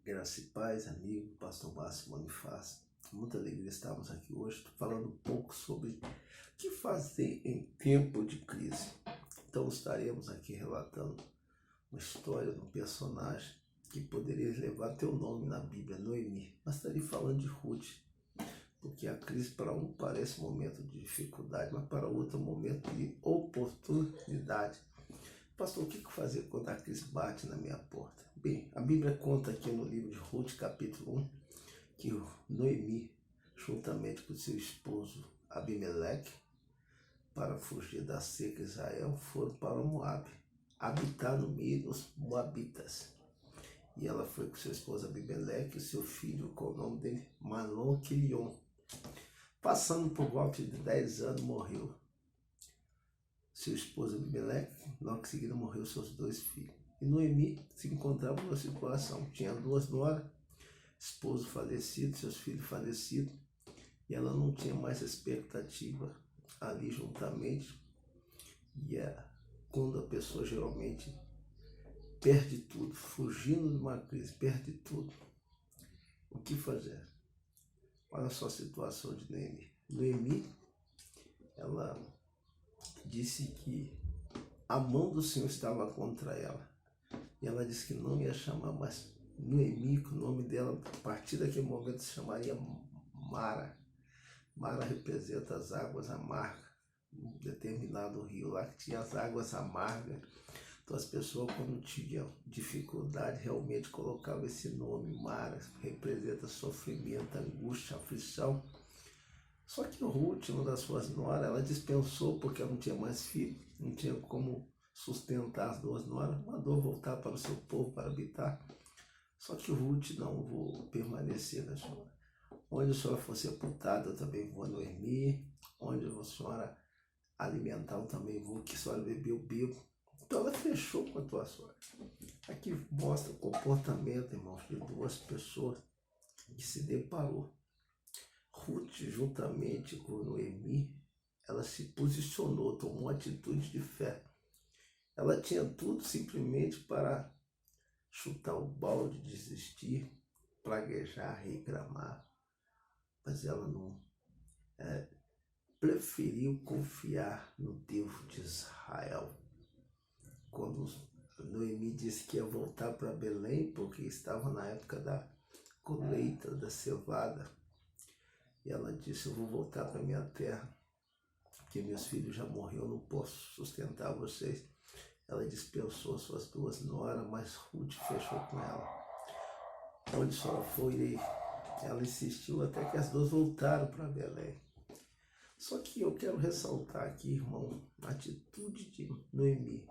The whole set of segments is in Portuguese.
Graça e paz, amigo, pastor Márcio Bonifácio. Muita alegria estarmos aqui hoje, falando um pouco sobre o que fazer em tempo de crise. Então estaremos aqui relatando uma história de um personagem que poderia levar teu nome na Bíblia, Noemi. Mas estarei falando de Ruth, porque a crise para um parece um momento de dificuldade, mas para outro é um momento de oportunidade. Pastor, o que fazer quando a crise bate na minha porta? Bem, a Bíblia conta aqui no livro de Ruth, capítulo 1, que Noemi, juntamente com seu esposo Abimeleque, para fugir da seca de Israel, foram para Moabe, habitar no meio dos moabitas. E ela foi com seu esposo Abimeleque e seu filho, com o nome dele, Malom-Quilion. Passando por volta de 10 anos, morreu seu esposo Abimeleque, logo em seguida morreu seus 2 filhos. E Noemi se encontrava numa situação, tinha 2 noras, esposo falecido, seus filhos falecidos, e ela não tinha mais expectativa ali juntamente. E quando a pessoa geralmente perde tudo, fugindo de uma crise, perde tudo, o que fazer? Olha só a situação de Noemi. Noemi, ela disse que a mão do Senhor estava contra ela. E ela disse que não ia chamar mais Noemi, que o nome dela, a partir daquele momento, se chamaria Mara. Mara representa as águas amargas, um determinado rio lá que tinha as águas amargas. Então as pessoas, quando tinham dificuldade, realmente colocavam esse nome, Mara, representa sofrimento, angústia, aflição. Só que Ruth, uma das suas noras, ela dispensou porque ela não tinha mais filho, não tinha como sustentar as 2 noras, mandou voltar para o seu povo para habitar. Só que Ruth, não vou permanecer na senhora. Onde a senhora for sepultada, eu também vou, Noemi. Onde a senhora alimentar, eu também vou, que a senhora bebeu, bebo. Então ela fechou com a tua sorte. Aqui mostra o comportamento, irmãos, de 2 pessoas que se deparou. Ruth, juntamente com Noemi, ela se posicionou, tomou uma atitude de fé. Ela tinha tudo simplesmente para chutar o balde, desistir, praguejar, reclamar. Mas ela não preferiu confiar no Deus de Israel. Quando Noemi disse que ia voltar para Belém, porque estava na época da colheita da cevada, e ela disse: eu vou voltar para minha terra, porque meus filhos já morreram, eu não posso sustentar vocês. Ela dispensou suas 2 noras, mas Ruth fechou com ela. Onde só foi, ela insistiu até que as 2 voltaram para Belém. Só que eu quero ressaltar aqui, irmão, a atitude de Noemi.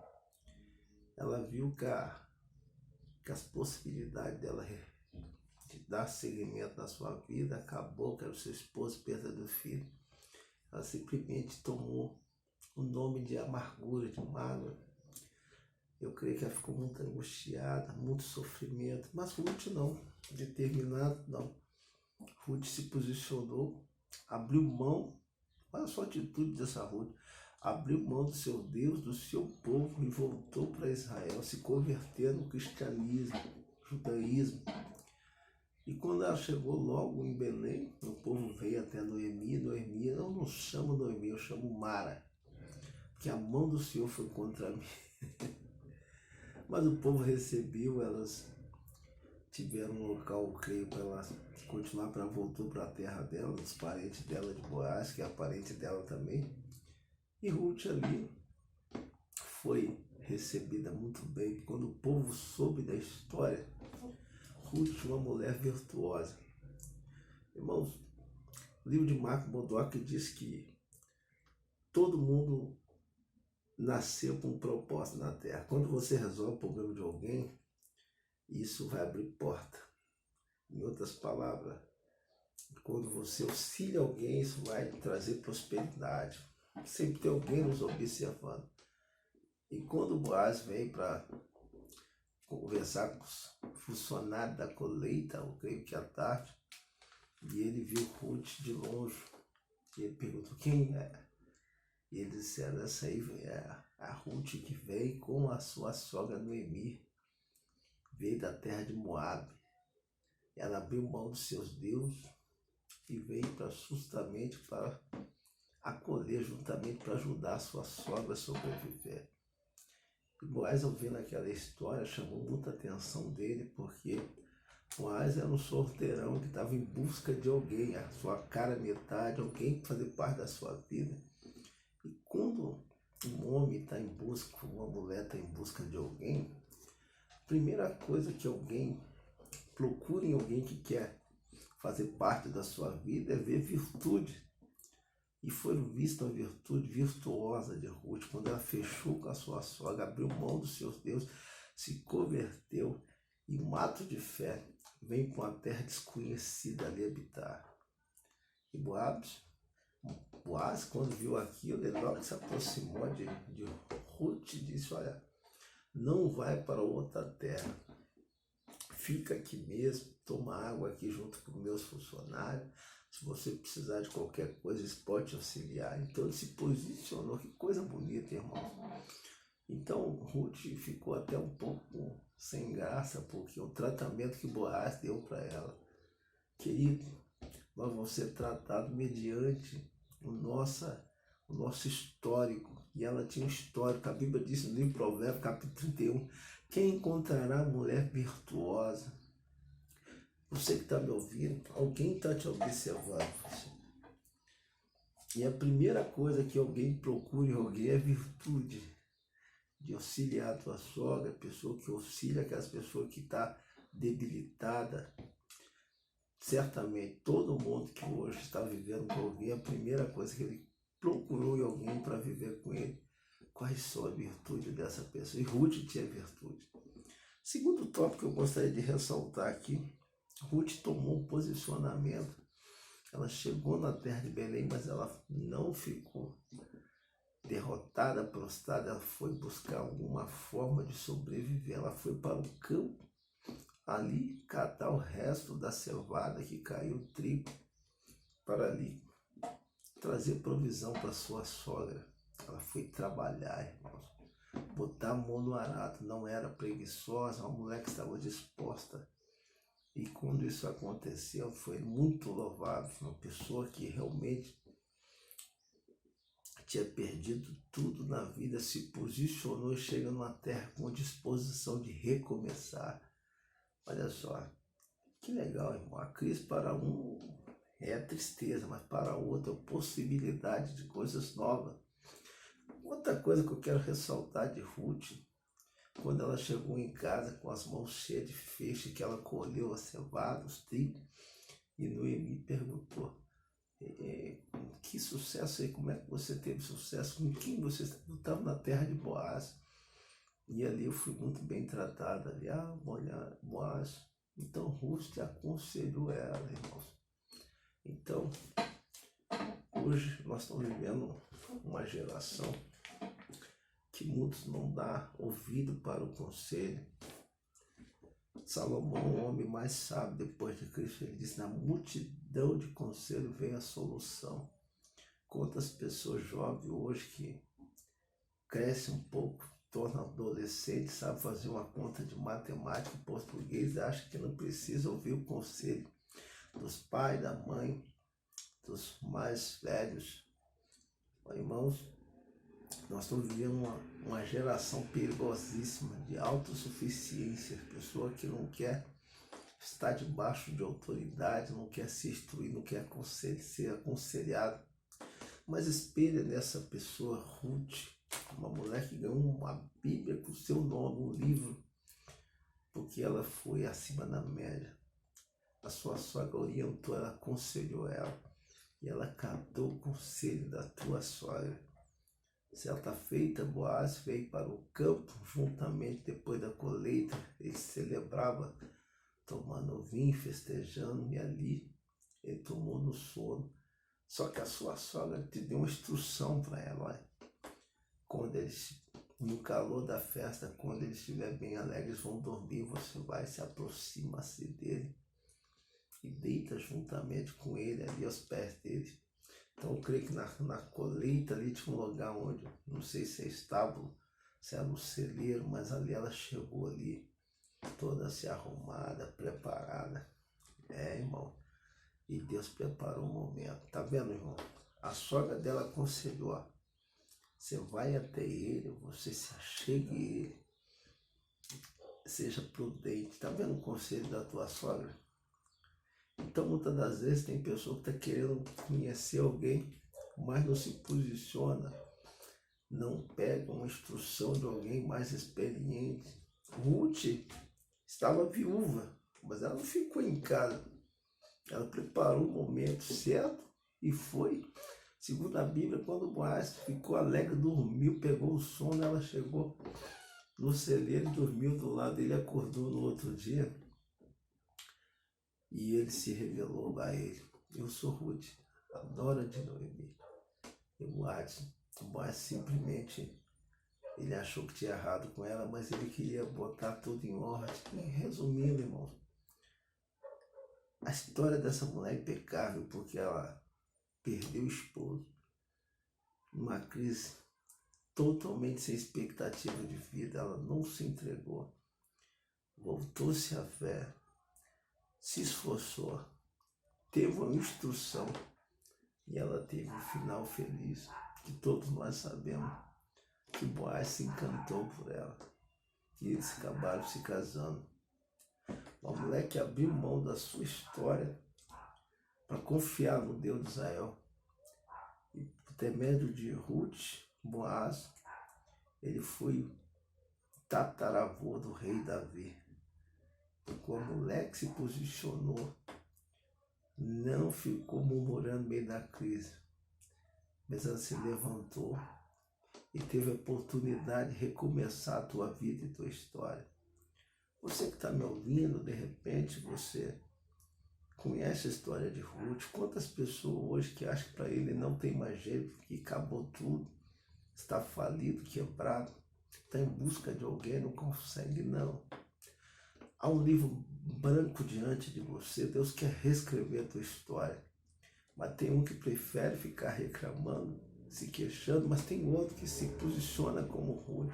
Ela viu que as possibilidades dela de dar seguimento na sua vida acabou, que era o seu esposo, perda do filho. Ela simplesmente tomou o nome de amargura, de mágoa. Eu creio que ela ficou muito angustiada, muito sofrimento. Mas Ruth não, determinado não. Ruth se posicionou, abriu mão, olha só a atitude dessa Ruth, abriu mão do seu Deus, do seu povo e voltou para Israel, se convertendo no cristianismo, judaísmo. E quando ela chegou logo em Belém, o povo veio até Noemi. Eu não chamo Noemi, eu chamo Mara, porque a mão do Senhor foi contra mim. Mas o povo recebeu, elas tiveram um local, eu creio, para elas continuar, para voltou para a terra dela, os parentes dela de Boaz, que é a parente dela também. E Ruth ali foi recebida muito bem. Quando o povo soube da história, Ruth, uma mulher virtuosa. Irmãos, o livro de Marco Bodoc diz que todo mundo nasceu com um propósito na Terra. Quando você resolve o problema de alguém, isso vai abrir porta. Em outras palavras, quando você auxilia alguém, isso vai trazer prosperidade. Sempre tem alguém nos observando. E quando Boaz veio para conversar com os funcionários da colheita, eu creio que à tarde, e ele viu Ruth de longe. E ele perguntou: quem é? E eles disseram: essa aí é a Ruth que veio com a sua sogra Noemi, veio da terra de Moabe. Ela abriu mão dos seus deuses e veio justamente para acolher, juntamente para ajudar a sua sogra a sobreviver. E Boaz, ouvindo aquela história, chamou muita atenção dele, porque Boaz era um solteirão que estava em busca de alguém, a sua cara metade, alguém para fazer parte da sua vida. E quando um homem está em busca, uma mulher está em busca de alguém, a primeira coisa que alguém procura em alguém que quer fazer parte da sua vida é ver virtude. E foi vista a virtude virtuosa de Ruth, quando ela fechou com a sua sogra, abriu mão dos seus deuses, se converteu e um ato de fé vem para uma terra desconhecida ali habitar. E Boaz, quando viu aquilo, ele logo se aproximou de Ruth e disse: olha, não vai para outra terra, fica aqui mesmo, toma água aqui junto com meus funcionários. Se você precisar de qualquer coisa, eles podem te auxiliar. Então ele se posicionou, que coisa bonita, irmão. Então Ruth ficou até um pouco sem graça, porque o tratamento que Boaz deu para ela. Querido, nós vamos ser tratados mediante o nosso histórico. E ela tinha um histórico. A Bíblia diz no livro Provérbios, capítulo 31, quem encontrará mulher virtuosa? Você que está me ouvindo, alguém está te observando. E a primeira coisa que alguém procura em alguém é virtude. De auxiliar a tua sogra, pessoa que auxilia aquelas pessoas que está debilitada. Certamente todo mundo que hoje está vivendo com alguém, a primeira coisa que ele procurou em alguém para viver com ele, quais são as virtudes dessa pessoa. E Ruth tinha virtude. Segundo tópico que eu gostaria de ressaltar aqui, Ruth tomou um posicionamento. Ela chegou na terra de Belém, mas ela não ficou derrotada, prostrada. Ela foi buscar alguma forma de sobreviver. Ela foi para o campo, ali catar o resto da cevada que caiu, o trigo, para ali trazer provisão para sua sogra. Ela foi trabalhar, irmãos. Botar a mão no arado. Não era preguiçosa, uma mulher que estava disposta. E quando isso aconteceu, foi muito louvável. Uma pessoa que realmente tinha perdido tudo na vida, se posicionou e chega numa terra com disposição de recomeçar. Olha só, que legal, irmão. A crise para um é tristeza, mas para outro é possibilidade de coisas novas. Outra coisa que eu quero ressaltar de Ruth, quando ela chegou em casa com as mãos cheias de feixe, que ela colheu a cevada, os trigos, e Noemi perguntou: que sucesso aí, como é que você teve sucesso, com quem você estava na terra de Boaz? E ali eu fui muito bem tratada, ali, olha, Boaz. Então Ruth aconselhou ela, irmãos. Então, hoje nós estamos vivendo uma geração que muitos não dão ouvido para o conselho. Salomão, o homem mais sábio depois de Cristo, ele disse: na multidão de conselho vem a solução. Quantas pessoas jovens hoje que crescem um pouco, tornam adolescentes, sabem fazer uma conta de matemática em português, acham que não precisa ouvir o conselho dos pais, da mãe, dos mais velhos. Irmãos, nós estamos vivendo uma geração perigosíssima de autossuficiência, pessoa que não quer estar debaixo de autoridade, não quer se instruir, não quer ser aconselhado. Mas espelha nessa pessoa Ruth, uma mulher que ganhou uma Bíblia com o seu nome, um livro, porque ela foi acima da média. A sua sogra orientou, ela aconselhou ela, e ela catou o conselho da tua sogra. Certa feita, Boaz veio para o campo, juntamente depois da colheita, ele celebrava tomando vinho, festejando, e ali ele tomou no sono. Só que a sua sogra te deu uma instrução para ela: olha, quando eles, no calor da festa, quando eles estiverem bem alegres, vão dormir, você vai, se aproxima-se dele e deita juntamente com ele ali aos pés dele. Então eu creio que na colheita ali tinha um lugar onde, não sei se é estábulo, se era um celeiro, mas ali ela chegou ali, toda se arrumada, preparada. E Deus preparou um momento. Tá vendo, irmão? A sogra dela aconselhou, ó, você vai até ele, você se achegue a ele, seja prudente. Tá vendo o conselho da tua sogra? Então, muitas das vezes tem pessoa que está querendo conhecer alguém, mas não se posiciona, não pega uma instrução de alguém mais experiente. Ruth estava viúva, mas ela não ficou em casa. Ela preparou o momento certo e foi. Segundo a Bíblia, quando Boaz ficou alegre, dormiu, pegou o sono, ela chegou no celeiro, dormiu do lado dele, acordou no outro dia e ele se revelou a ele. Eu sou Ruth, a nora de Noemi. E Boaz simplesmente, ele achou que tinha errado com ela, mas ele queria botar tudo em ordem. E resumindo, irmão, a história dessa mulher é impecável, porque ela perdeu o esposo, numa crise totalmente sem expectativa de vida, ela não se entregou, voltou-se à fé, se esforçou, teve uma instrução e ela teve um final feliz, que todos nós sabemos que Boaz se encantou por ela e eles acabaram se casando. Uma mulher que abriu mão da sua história para confiar no Deus de Israel. E por intermédio de Ruth, Boaz, ele foi tataravô do rei Davi. Com a mulher que se posicionou, não ficou murmurando no meio da crise, mas ela se levantou e teve a oportunidade de recomeçar a tua vida e tua história. Você que está me ouvindo, de repente você conhece a história de Ruth. Quantas pessoas hoje que acham que para ele não tem mais jeito, que acabou tudo, está falido, quebrado, está em busca de alguém, não consegue não. Há um livro branco diante de você, Deus quer reescrever a tua história. Mas tem um que prefere ficar reclamando, se queixando, mas tem outro que se posiciona como Ruth.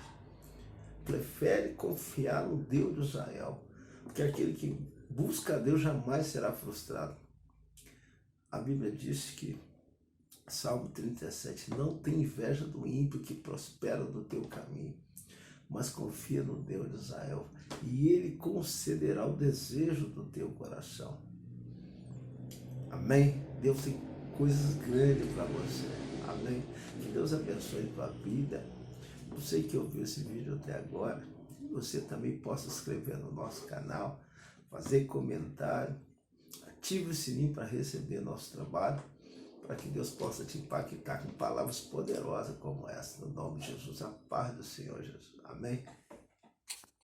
Prefere confiar no Deus de Israel, porque aquele que busca a Deus jamais será frustrado. A Bíblia diz que, Salmo 37, não tem inveja do ímpio que prospera no teu caminho, mas confia no Deus de Israel, e Ele concederá o desejo do teu coração. Amém? Deus tem coisas grandes para você. Amém? Que Deus abençoe a tua vida. Você que ouviu esse vídeo até agora, você também possa se inscrever no nosso canal, fazer comentário, ative o sininho para receber nosso trabalho, para que Deus possa te impactar com palavras poderosas como essa. No nome de Jesus, a paz do Senhor Jesus. Amém?